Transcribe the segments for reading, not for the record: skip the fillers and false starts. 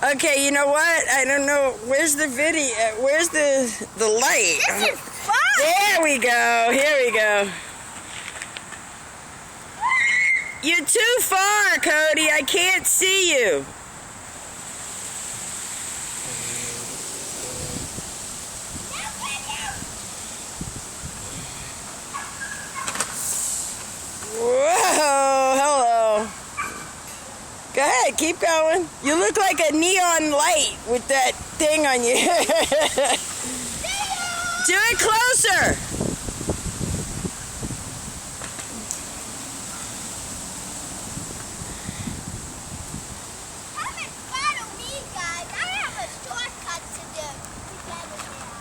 Okay, you know what? I don't know. Where's the video? Where's the light? This is fun! There we go. Here we go. You're too far, Cody. I can't see you. Whoa, hello. Go ahead, keep going. You look like a neon light with that thing on you. Do it closer. Follow me, guys. I have a shortcut to do to get in there.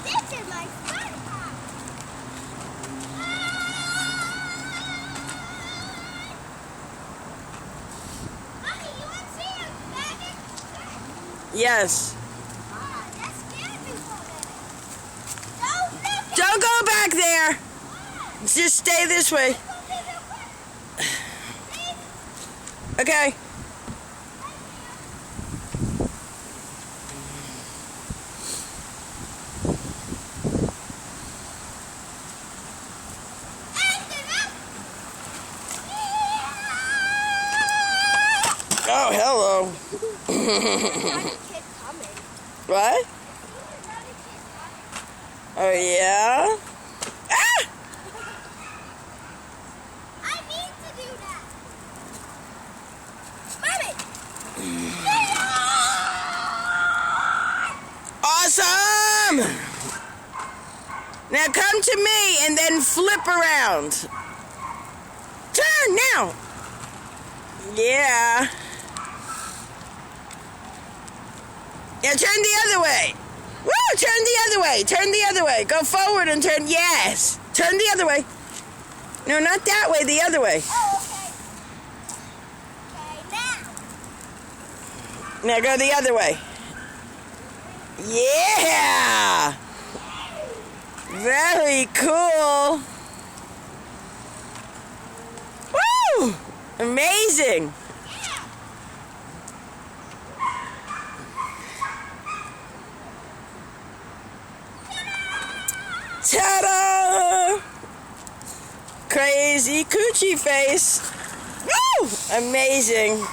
This is my shortcut. Mommy, you want to see a magnet? Yes. That scared me for a minute. Don't go back there. Just stay this way. Okay. Oh, hello. What? Oh, yeah? Ah! I need to do that. Mommy! Awesome! Now come to me and then flip around. Turn now. Yeah. Yeah, turn the other way. Woo, turn the other way. Turn the other way. Go forward and turn. Yes. Turn the other way. No, not that way. The other way. Oh, okay. Okay, now. Now go the other way. Yeah. Very cool. Woo! Amazing. Ta-da! Crazy coochie face. Woo! Amazing.